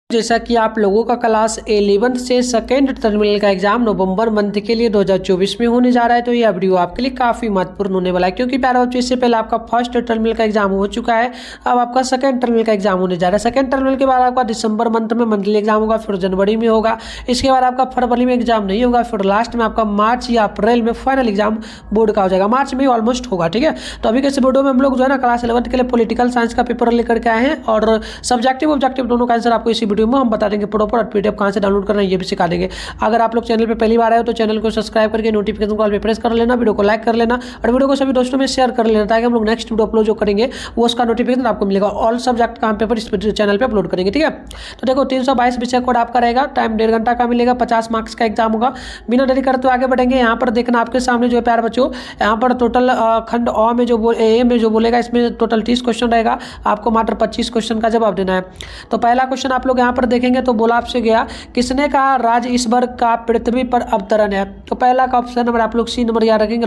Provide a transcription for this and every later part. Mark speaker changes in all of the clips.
Speaker 1: जैसा कि आप लोगों का क्लास 11 से सेकेंड टर्मिनल का एग्जाम नवंबर मंथ के लिए 2024 में होने जा रहा है, तो यह वीडियो आपके लिए काफ़ी महत्वपूर्ण होने वाला है, क्योंकि प्यारे बच्चों इससे पहले आपका फर्स्ट टर्मिनल का एग्जाम हो चुका है। अब आपका सेकेंड टर्मिनल का एग्जाम होने जा रहा है। सेकेंड टर्मिनल के बाद आपका दिसंबर मंथ में मंथली एग्जाम होगा, फिर जनवरी में होगा, इसके बाद आपका फरवरी में एग्जाम नहीं होगा, फिर लास्ट में आपका मार्च या अप्रैल में फाइनल एग्जाम बोर्ड का हो जाएगा। मार्च में ऑलमोस्ट होगा, ठीक है। तो अभी के इस वीडियो में हम लोग जो है ना क्लास 11 के लिए पॉलिटिकल साइंस का पेपर लेकर के आए हैं, और सब्जेक्टिव ऑब्जेक्टिव दोनों का आंसर आपको इसी वीडियो में हम बता देंगे। प्रॉपर पीडीएफ कहां से डाउनलोड करना है ये भी सिखा देंगे। अगर आप लोग चैनल पे पहली बार आए हो तो चैनल को सब्सक्राइब करके नोटिफिकेशन कॉल पे प्रेस कर लेना, वीडियो को लाइक कर लेना और वीडियो को सभी दोस्तों में शेयर कर लेना, ताकि हम लोग नेक्स्ट वीडियो अपलोड जो करेंगे वो उसका नोटिफिकेशन आपको मिलेगा। ऑल सब्जेक्ट का हम पेपर इस चैनल पे अपलोड करेंगे, ठीक है। तो देखो 322 विषय कोड आपका रहेगा, टाइम 1.5 घंटा का मिलेगा, 50 मार्क्स का एग्जाम होगा। बिना देरी करते आगे बढ़ेंगे। यहाँ पर देखना आपके सामने जो है प्यारे बच्चों, यहाँ पर टोटल खंड अ में जो ए में जो बोलेगा इसमें टोटल 30 क्वेश्चन रहेगा, आपको मात्र 25 क्वेश्चन का जवाब देना है। तो पहला क्वेश्चन आप लोग यहाँ पर देखेंगे तो बोला आपसे गया, किसने कहा राज ईश्वर का पृथ्वी पर अवतरण है। तो पहला का ऑप्शन नंबर आप लोग सी नंबर याद रखेंगे,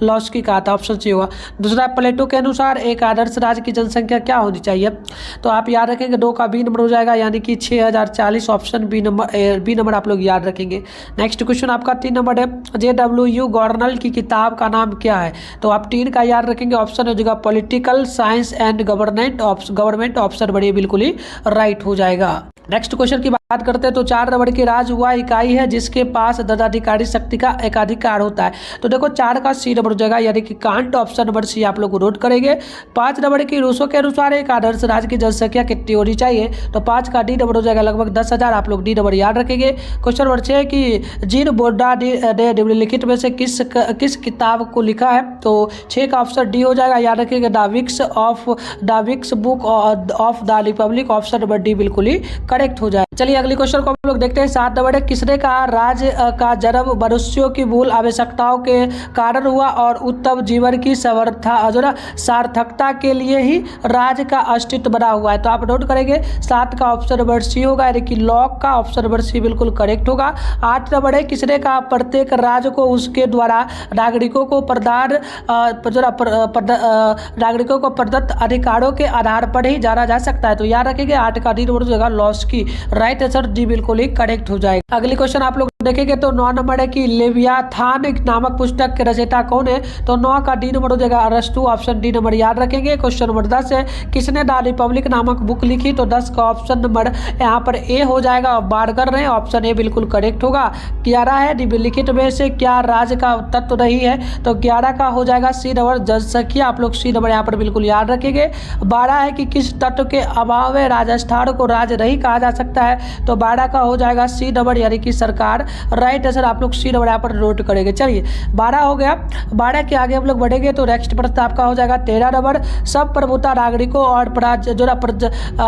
Speaker 1: लॉस्की कहा था, ऑप्शन सी होगा। दूसरा, प्लेटो के अनुसार एक आदर्श राज्य की जनसंख्या क्या होनी चाहिए, तो आप याद रखेंगे 2 का बी नंबर हो जाएगा, यानी कि 6040, ऑप्शन बी नंबर आप लोग याद रखेंगे। नेक्स्ट क्वेश्चन आपका 3 नंबर है, JW गवर्नल की किताब का नाम क्या है, तो आप 3 का याद रखेंगे, ऑप्शन हो जाएगा political science and government, option बढ़िया बिल्कुल ही राइट हो जाएगा। नेक्स्ट क्वेश्चन की बात करते हैं तो 4 रबड़ की राज वह इकाई है जिसके पास दंडाधिकारी शक्ति का एकाधिकार होता है। तो देखो 4 का सी नंबर हो जाएगा, यानी कि कांट, ऑप्शन नंबर सी आप लोग नोट करेंगे। 5 रबड़ की रूसो के अनुसार एक आदर्श राज्य की जनसंख्या कितनी होनी चाहिए, तो 5 का डी नंबर हो जाएगा, लगभग 10,000, आप लोग डी नंबर याद रखेंगे। क्वेश्चन नंबर 6 कि जीन बोर्डा ने निम्नलिखित में से किस किताब को लिखा है, तो 6 का ऑप्शन डी हो जाएगा, याद रखेंगे द विक्स book of the Republic, option number D बिल्कुल ही करेक्ट हो जाए। चलिए अगले क्वेश्चन को हम लोग देखते हैं। 7 नंबर है, किसने कहा राज्य का जन्म मनुष्यों की मूल आवश्यकताओं के कारण हुआ और उत्तम जीवन की सार्थकता के लिए ही राज्य का अस्तित्व बना हुआ है, तो आप नोट करेंगे 7 का ऑप्शन नंबर सी होगा, यानी कि लॉक का ऑप्शन नंबर सी बिल्कुल करेक्ट होगा। 8 नंबर है, किसने कहा प्रत्येक राज्य को उसके द्वारा नागरिकों को प्रदत्त अधिकारों के आधार पर ही जाना जा सकता है, तो याद रखेंगे 8 का डी नंबर हो जाएगा लॉस्की, राइट आंसर डी बिल्कुल ही करेक्ट हो जाएगा। अगली क्वेश्चन आप लोग देखेंगे तो 9 नंबर है कि लेवियाथान नामक पुस्तक के रचयिता कौन है, तो 9 का डी नंबर हो जाएगा अरस्तु, ऑप्शन डी नंबर याद रखेंगे। क्वेश्चन नंबर 10 है, किसने द रिपब्लिक नामक बुक लिखी, तो 10 का ऑप्शन नंबर यहाँ पर ए हो जाएगा, बारकर ने, ऑप्शन ए बिल्कुल करेक्ट होगा। 11 है, निम्नलिखित में से क्या राज्य का तत्व नहीं है, तो 11 का हो जाएगा सी नंबर जनसंख्या, आप लोग सी नंबर यहाँ पर बिल्कुल याद रखेंगे। 12 है कि किस तत्व के अभाव में राजस्थान को राज्य नहीं कहा जा सकता है, तो 12 का हो जाएगा सी नंबर, यानी कि सरकार, राइट आंसर आप लोग सी नंबर यहाँ पर नोट करेंगे। चलिए 12 हो गया। 12 के आगे हम लोग बढ़ेंगे तो नेक्स्ट प्रश्न आपका हो जाएगा 13 नंबर, सब प्रभुता नागरिकों और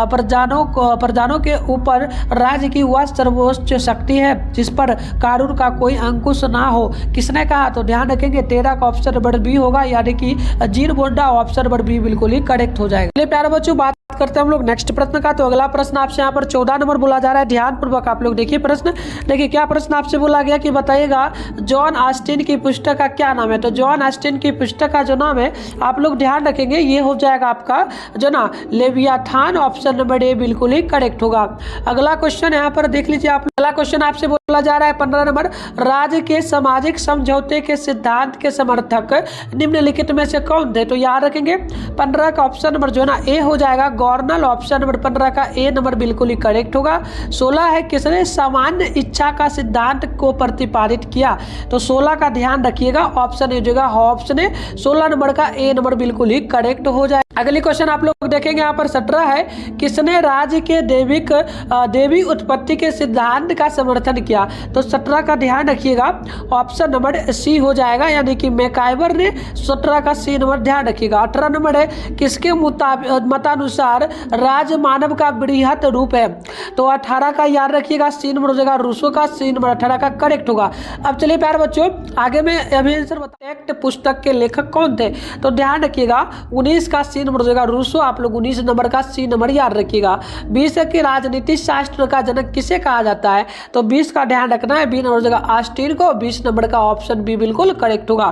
Speaker 1: प्रजानों के ऊपर राज्य की वह सर्वोच्च शक्ति है जिस पर कानून का कोई अंकुश ना हो, किसने कहा, तो ध्यान रखेंगे 13 का ऑप्शन नंबर बी होगा, यानी कि जीन बोंडा, ऑप्शन नंबर बी बिल्कुल ही करेक्ट हो जाएगा। प्यारे बच्चों बात करते हैं हम लोग नेक्स्ट प्रश्न का। तो अगला प्रश्न आपसे यहाँ पर 14 नंबर बोला जा रहा है, ध्यानपूर्वक आप लोग देखिए प्रश्न। देखिए क्या प्रश्न आपसे बोला गया कि बताइएगा जॉन ऑस्टिन की पुस्तक का क्या नाम है, तो जॉन ऑस्टिन की पुस्तक का जो नाम है आप लोग ध्यान रखेंगे ये हो जाएगा आपका जो ना लेवियाथान, ऑप्शन नंबर ए बिल्कुल ही करेक्ट होगा। अगला क्वेश्चन यहाँ पर देख लीजिए आप, अगला क्वेश्चन आपसे बोला जा रहा है 15 नंबर, राज्य के सामाजिक समझौते के सिद्धांत के समर्थक निम्नलिखित में से कौन थे, तो याद रखेंगे 15 का ऑप्शन नंबर जो है ना ए हो जाएगा, गवर्नल, ऑप्शन नंबर 15 का ए नंबर बिल्कुल ही करेक्ट होगा। 16 है, किसने सामान्य इच्छा का सिद्धांत को प्रतिपादित किया, तो 16 का ध्यान रखिएगा, ऑप्शन ए जगह ऑप्शन है, 16 नंबर का ए नंबर बिल्कुल ही करेक्ट हो जाए। अगली क्वेश्चन आप लोग देखेंगे यहाँ पर 17 है, किसने राज्य के देवी उत्पत्ति के सिद्धांत का समर्थन किया, तो 17 का ध्यान रखिएगा, ऑप्शन नंबर सी हो जाएगा, यानी कि मैकाइवर ने, 17 का सी नंबर ध्यान रखिएगा। 18 नंबर है, किसके मतानुसार राज्य मानव का बृहत रूप है, तो 18 का याद रखिएगा, सी नंबर हो जाएगा रूसो का, सी नंबर 18 का करेक्ट होगा। अब चलिए प्यारे बच्चों आगे में अभी आंसर बताते, पुस्तक के लेखक कौन थे, तो ध्यान रखिएगा 19 का सी नंबर हो जाएगा रूसो। आप लोग 19 नंबर का सी नंबर याद रखिएगा। 20 के राजनीति शास्त्र का जनक किसे कहा जाता है, तो 20 का ध्यान रखना है, बी नंबर हो जाएगा ऑस्टिन को। 20 नंबर का ऑप्शन बी बिल्कुल करेक्ट होगा।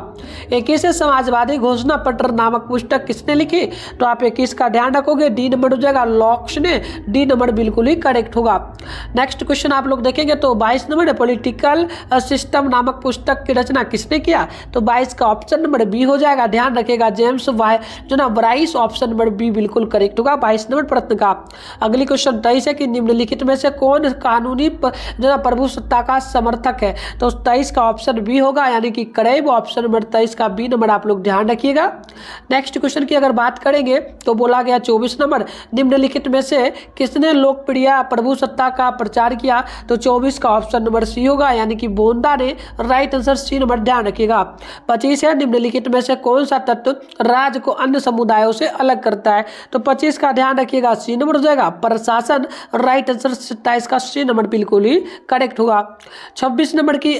Speaker 1: 21 समाजवादी घोषणा पत्र नामक पुस्तक किसने लिखी, तो आप 21 का ध्यान रखोगे, डी नंबर हो जाएगा लॉक्स ने। डी नंबर बिल्कुल ही करेक्ट होगा। नेक्स्ट क्वेश्चन आप लोग देखेंगे तो 22 नंबर पॉलिटिकल सिस्टम नामक पुस्तक की रचना किसने किया, तो 22 का ऑप्शन नंबर बी हो जाएगा। ध्यान रखिएगा जेम्स वाइस, ऑप्शन नंबर बी बिल्कुल करेक्ट होगा 22 नंबर प्रश्न का। अगली क्वेश्चन 23 है कि निम्नलिखित में से कौन कानूनी प्रभुसत्ता का समर्थक है, तो 23 का ऑप्शन बी होगा, यानी कि करेब। ऑप्शन नंबर 23 का बी नंबर आप लोग ध्यान रखिएगा। नेक्स्ट क्वेश्चन की अगर बात करेंगे तो बोला गया 24 नंबर निम्नलिखित में से किसने लोकप्रिय प्रभुसत्ता का प्रचार किया, तो 24 का ऑप्शन नंबर सी होगा, यानी कि बोंदा ने। राइट आंसर सी नंबर ध्यान रखिएगा। 25 है निम्नलिखित में से कौन सा तत्व राज्य को अन्य समुदायों से अलग करता है, तो 25 का ध्यान रखिएगा, सी नंबर हो जाएगा प्रशासन। राइट आंसर 27 का सी नंबर बिल्कुल ही करेक्ट होगा। 26 नंबर की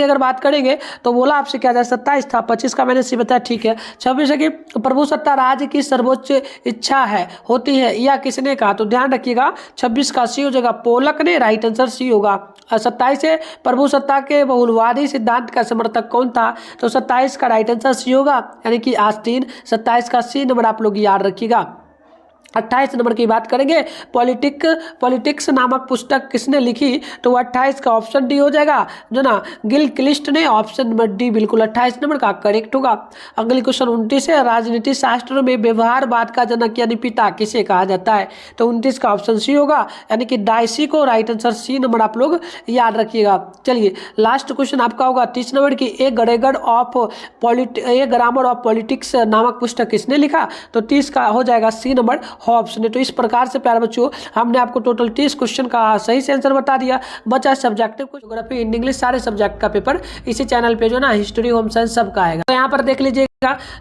Speaker 1: अगर बात करेंगे तो बोला आपसे क्या जाए 27 था, 25 का मैंने सी बताया, ठीक है। 26 है कि प्रभुसत्ता राज्य की सर्वोच्च इच्छा है होती है, यह किसने कहा, तो ध्यान रखिएगा 26 का सी हो जाएगा पोलक ने। राइट आंसर सी होगा। 27 है प्रभुसत्ता के बहुलवादी सिद्धांत का समर्थक कौन था, तो 27 का राइट आंसर सी होगा, यानी कि ऑस्टिन। 27 का सी नंबर आप लोग याद रखिएगा। 28 नंबर की बात करेंगे पॉलिटिक्स नामक पुस्तक किसने लिखी, तो 28 का ऑप्शन डी हो जाएगा, जो ना गिलक्रिस्ट ने। ऑप्शन नंबर डी बिल्कुल 28 नंबर का करेक्ट होगा। अगली क्वेश्चन 29 है राजनीति शास्त्र में व्यवहारवाद का जनक यानी पिता किसे कहा जाता है, तो 29 का ऑप्शन सी होगा, यानी कि डायसी को। राइट आंसर सी नंबर आप लोग याद रखिएगा। चलिए लास्ट क्वेश्चन आपका होगा 30 नंबर की ए ग्रामर ऑफ पॉलिटिक्स नामक पुस्तक किसने लिखा, तो 30 का हो जाएगा सी नंबर हॉब्स ने। तो इस प्रकार से प्यारे बच्चों हमने आपको टोटल 30 क्वेश्चन का सही से आंसर बता दिया। बचा सब्जेक्टिव को, ज्योग्राफी, इंग्लिश, सारे सब्जेक्ट का पेपर इसी चैनल पे जो ना हिस्ट्री, होम साइंस सब का आएगा। तो यहाँ पर देख लीजिए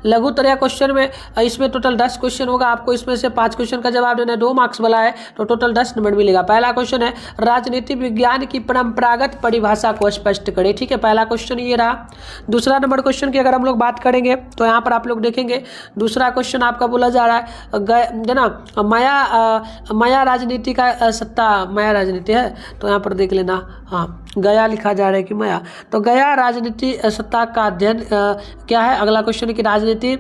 Speaker 1: लघुतरीय क्वेश्चन में इसमें टोटल 10 क्वेश्चन होगा। आपको इसमें से 5 क्वेश्चन का जवाब देना है, 2 मार्क्स वाला है, तो टोटल 10 नंबर मिलेगा। पहला क्वेश्चन है राजनीति विज्ञान की परंपरागत परिभाषा को स्पष्ट करें। ठीक है, पहला क्वेश्चन ये रहा। दूसरा नंबर क्वेश्चन की अगर हम लोग बात करेंगे तो यहाँ पर आप लोग देखेंगे दूसरा क्वेश्चन आपका बोला जा रहा है ना माया राजनीति का सत्ता, माया राजनीति है तो यहाँ पर देख लेना, हाँ गया लिखा जा रहा है कि माया, तो गया राजनीति सत्ता का अध्ययन क्या है। अगला क्वेश्चन है कि राजनीति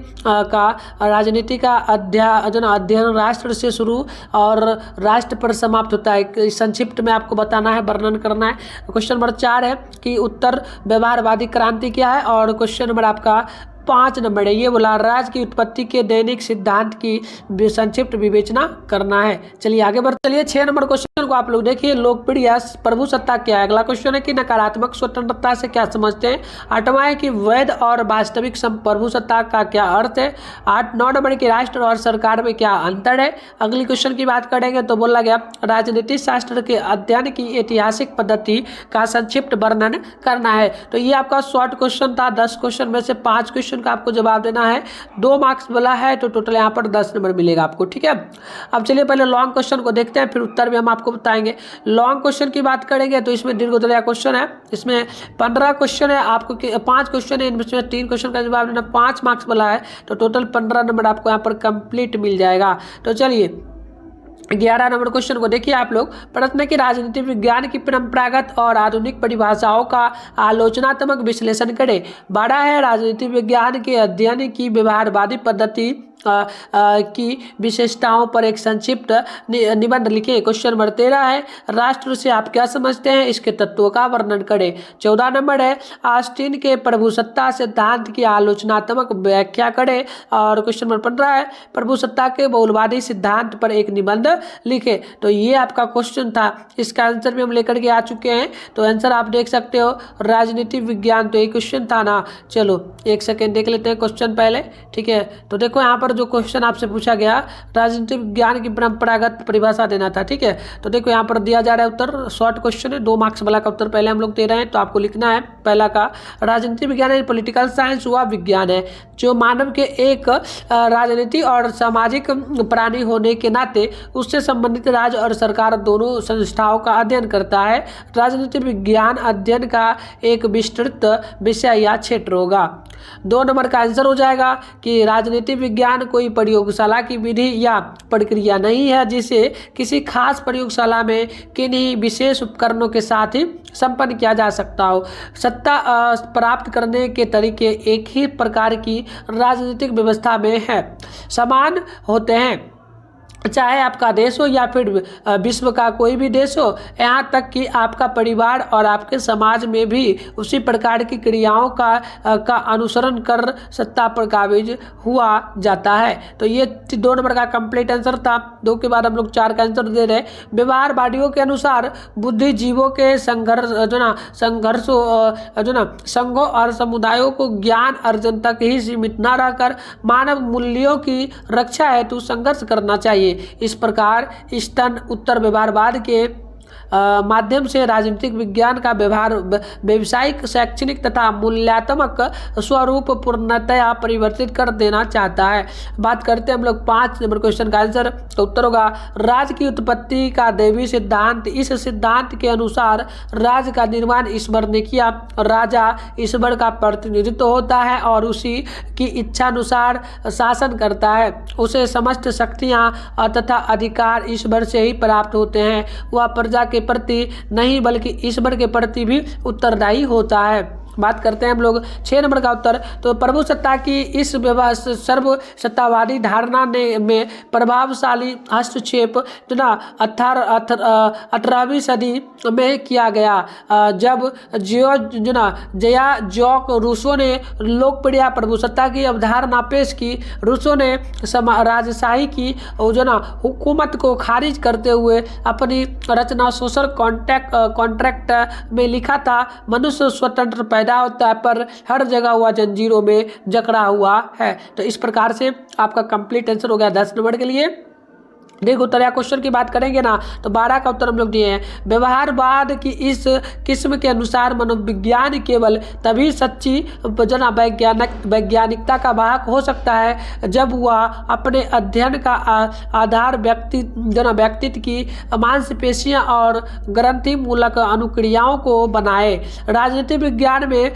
Speaker 1: का अध्ययन राष्ट्र से शुरू और राष्ट्र पर समाप्त होता है। संक्षिप्त में आपको बताना है, वर्णन करना है। क्वेश्चन नंबर 4 है कि उत्तर व्यवहारवादी क्रांति क्या है, और क्वेश्चन नंबर आपका 5 नंबर है, ये बोला राज्य की उत्पत्ति के दैनिक सिद्धांत की संक्षिप्त विवेचना करना है। चलिए आगे बढ़ते चलिए 6 नंबर क्वेश्चन को आप लोग देखिए, लोकप्रिय प्रभुसत्ता क्या है। अगला क्वेश्चन है कि नकारात्मक स्वतंत्रता से क्या समझते हैं। 8वां है कि वैध और वास्तविक प्रभुसत्ता का क्या अर्थ है। 9 नंबर की राष्ट्र और सरकार में क्या अंतर है। अगली क्वेश्चन की बात करेंगे तो बोला गया राजनीतिक शास्त्र के अध्ययन की ऐतिहासिक पद्धति का संक्षिप्त वर्णन करना है। तो ये आपका शॉर्ट क्वेश्चन था। 10 क्वेश्चन में से 5 क्वेश्चन का आपको जवाब देना है, 2 मार्क्स वाला है, तो टोटल यहाँ पर 10 नंबर मिलेगा आपको। ठीक है, अब चलिए पहले लॉन्ग क्वेश्चन को देखते हैं, फिर उत्तर भी हम आपको बताएंगे। लॉन्ग क्वेश्चन की बात करेंगे तो इसमें दीर्घोत्तरीय क्वेश्चन है, इसमें 15 क्वेश्चन है, आपको 5 क्वेश्चन है, इनमें 3 क्वेश्चन का जवाब देना, 5 मार्क्स वाला है, तो टोटल 15 नंबर आपको यहाँ पर कंप्लीट मिल जाएगा। तो चलिए 11 नंबर क्वेश्चन को देखिए आप लोग, प्रश्न की राजनीति विज्ञान की परंपरागत और आधुनिक परिभाषाओं का आलोचनात्मक विश्लेषण करें। 12 है राजनीति विज्ञान के अध्ययन की व्यवहारवादी पद्धति की विशेषताओं पर एक संक्षिप्त निबंध लिखे। क्वेश्चन नंबर 13 है राष्ट्र से आप क्या समझते हैं, इसके तत्वों का वर्णन करें। 14 नंबर है ऑस्टिन के प्रभुसत्ता सिद्धांत की आलोचनात्मक व्याख्या करें। और क्वेश्चन नंबर 15 है प्रभुसत्ता के बहुलवादी सिद्धांत पर एक निबंध लिखे। तो ये आपका क्वेश्चन था, इसका आंसर भी हम लेकर के आ चुके हैं, तो आंसर आप देख सकते हो राजनीति विज्ञान, तो ये क्वेश्चन था ना। चलो एक सेकेंड देख लेते हैं क्वेश्चन पहले। ठीक है, तो देखो यहाँ पर जो क्वेश्चन आपसे पूछा गया राजनीतिक विज्ञान की परंपरागत परिभाषा देना था। ठीक है, तो देखो यहाँ पर दिया जा रहा है उत्तर, शॉर्ट क्वेश्चन है, 2 मार्क्स वाला का उत्तर पहले हम लोग दे रहे हैं, तो आपको लिखना है पहला का राजनीतिक विज्ञान पॉलिटिकल साइंस वह विज्ञान है जो मानव के एक राजनीति और सामाजिक प्राणी होने के नाते उससे संबंधित राज्य और सरकार दोनों संस्थाओं का अध्ययन करता है। राजनीतिक विज्ञान अध्ययन का एक विस्तृत विषय या क्षेत्र होगा। 2 नंबर का आंसर हो जाएगा कि राजनीति विज्ञान विज्ञान कोई प्रयोगशाला की विधि या प्रक्रिया नहीं है जिसे किसी खास प्रयोगशाला में किन्हीं विशेष उपकरणों के साथ ही संपन्न किया जा सकता हो। सत्ता प्राप्त करने के तरीके एक ही प्रकार की राजनीतिक व्यवस्था में है, समान होते हैं, चाहे आपका देश हो या फिर विश्व का कोई भी देश हो। यहाँ तक कि आपका परिवार और आपके समाज में भी उसी प्रकार की क्रियाओं का अनुसरण कर सत्ता पर काबिज हुआ जाता है। तो ये 2 नंबर का कंप्लीट आंसर था। 2 के बाद हम लोग 4 का आंसर दे रहे हैं। व्यवहारवादियों के अनुसार बुद्धिजीवों के संघों और समुदायों को ज्ञान अर्जन तक ही सीमित न रहकर मानव मूल्यों की रक्षा हेतु संघर्ष करना चाहिए। इस प्रकार ईस्टर्न उत्तर व्यवहारवाद के माध्यम से राजनीतिक विज्ञान का व्यवहार व्यावसायिक, शैक्षणिक तथा मूल्यात्मक स्वरूप पूर्णतया परिवर्तित कर देना चाहता है। बात करते हैं हम लोग 5 नंबर क्वेश्चन का आंसर। तो उत्तर होगा राज की उत्पत्ति का दैवी सिद्धांत। इस सिद्धांत के अनुसार राज का निर्माण ईश्वर ने किया। राजा ईश्वर का प्रतिनिधित्व होता है और उसी की इच्छानुसार शासन करता है। उसे समस्त शक्तियाँ तथा अधिकार ईश्वर से ही प्राप्त होते हैं। वह प्रजा के प्रति नहीं बल्कि ईश्वर के प्रति भी उत्तरदायी होता है। बात करते हैं हम लोग 6 नंबर का उत्तर। तो प्रभु सत्ता की इस सर्व सत्तावादी धारणा में प्रभावशाली हस्तक्षेप जो ना 18वीं सदी में किया गया, जब जया जॉक रूसो ने लोकप्रिय प्रभु सत्ता की अवधारणा पेश की। रूसो ने राजशाही की हुकूमत को खारिज करते हुए अपनी रचना सोशल कॉन्ट्रैक्ट में लिखा था, मनुष्य स्वतंत्र पैदा होता है पर हर जगह वह जंजीरों में जकड़ा हुआ है। तो इस प्रकार से आपका कंप्लीट आंसर हो गया 10 नंबर के लिए। देखो उत्तर या क्वेश्चन की बात करेंगे ना तो 12 का उत्तर हम लोग दिए हैं। व्यवहारवाद की इस किस्म के अनुसार मनोविज्ञान केवल तभी सच्ची वैज्ञानिकता का वाहक हो सकता है जब वह अपने अध्ययन का आधार व्यक्तित्व की मांसपेशियां और ग्रंथि मूलक अनुक्रियाओं को बनाए। राजनीति विज्ञान में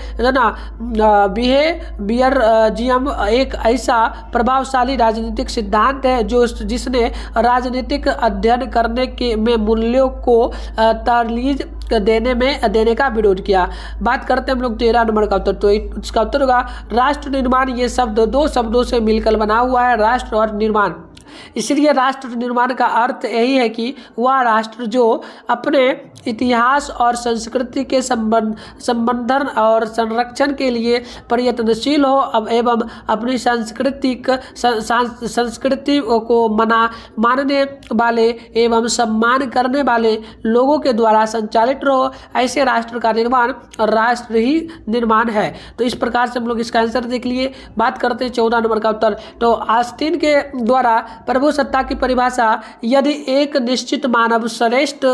Speaker 1: बिहेवियरिज्म एक ऐसा प्रभावशाली राजनीतिक सिद्धांत है जिसने राजनीतिक अध्ययन करने के में मूल्यों को तरजीह देने का विरोध किया। बात करते हैं हम लोग 13 नंबर का उत्तर। तो इसका उत्तर होगा राष्ट्र निर्माण। ये शब्द 2 शब्दों से मिलकर बना हुआ है, राष्ट्र और निर्माण। इसलिए राष्ट्र निर्माण का अर्थ यही है कि वह राष्ट्र जो अपने इतिहास और संस्कृति के संवर्धन और संरक्षण के लिए प्रयत्नशील हो एवं अपनी संस्कृति को मानने वाले एवं सम्मान करने वाले लोगों के द्वारा संचालित रहो, ऐसे राष्ट्र का निर्माण राष्ट्र ही निर्माण है। तो इस प्रकार से हम लोग इसका आंसर देख लिए। बात करते हैं 14 नंबर का उत्तर। तो ऑस्टिन के द्वारा प्रभु सत्ता की परिभाषा यदि एक निश्चित मानव श्रेष्ठ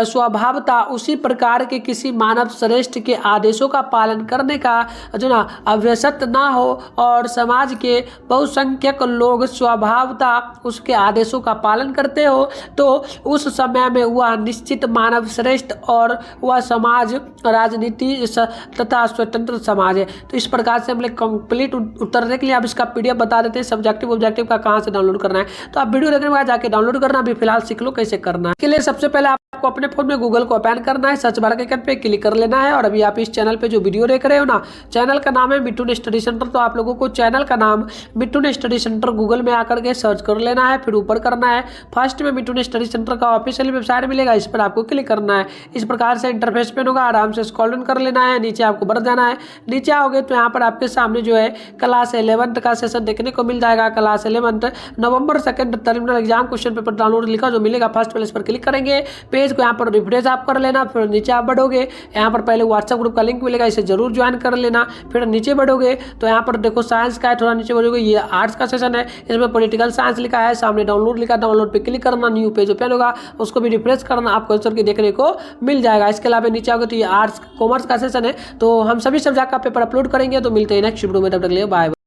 Speaker 1: स्वभावता उसी प्रकार के किसी मानव श्रेष्ठ के आदेशों का पालन करने का अभ्यस्त ना हो और समाज के बहुसंख्यक लोग स्वभावता उसके आदेशों का पालन करते हो तो उस समय में वह निश्चित मानव श्रेष्ठ और वह समाज राजनीति तथा स्वतंत्र समाज है। तो इस प्रकार से हम लोग कंप्लीट उत्तर देख लिया। अब इसका PDF बता देते हैं सब्जेक्टिव ऑब्जेक्टिव का कहाँ से डाउनलोड करना है। तो आप वीडियो देखने के बाद जाके डाउनलोड करना, अभी फिलहाल सीख लो कैसे करना है। इसके लिए सबसे पहले आपको अपने फोन में गूगल को ओपन करना है, सर्च बार के आइकन पे क्लिक कर लेना है और अभी आप इस चैनल पे जो वीडियो देख रहे हो ना, चैनल का नाम है मिठुन स्टडी सेंटर। तो आप लोगों को चैनल का नाम मिठुन स्टडी सेंटर गूगल में आकर के सर्च कर लेना है, फिर ऊपर करना है फर्स्ट में मिठुन स्टडी सेंटर का ऑफिशियल वेबसाइट मिलेगा, इस पर आपको क्लिक करना है। इस प्रकार से इंटरफेस पे होगा, आराम से स्क्रॉल डाउन कर लेना है, नीचे आपको बढ़ जाना है। नीचे आओगे तो यहाँ पर आपके सामने जो है क्लास 11th का सेशन देखने को मिल जाएगा। क्लास 11th नवंबर 2 terminal exam question paper download लिखा जो मिलेगा, फर्स्ट प्लेस पर क्लिक करेंगे, पेज को यहाँ पर रिफ्रेश आप कर लेना, फिर नीचे आप बढ़ोगे, यहाँ पर पहले व्हाट्सएप ग्रुप का लिंक मिलेगा, इसे जरूर ज्वाइन कर लेना। फिर नीचे बढ़ोगे तो यहाँ पर देखो साइंस का है, थोड़ा नीचे बढ़ोगे, ये आर्ट्स का सेशन है, इसमें पॉलिटिकल साइंस लिखा है, सामने डाउनलोड लिखा, डाउनलोड पे क्लिक करना, न्यू पेज ओपन होगा, उसको भी रिफ्रेश करना, आपको आंसर की देखने को मिल जाएगा। इसके अलावा नीचे आओगे तो ये आर्ट्स कॉमर्स का सेशन है, तो हम सभी सब्जेक्ट का पेपर अपलोड करेंगे। तो मिलते हैं नेक्स्ट वीडियो में, तब तक के लिए बाय।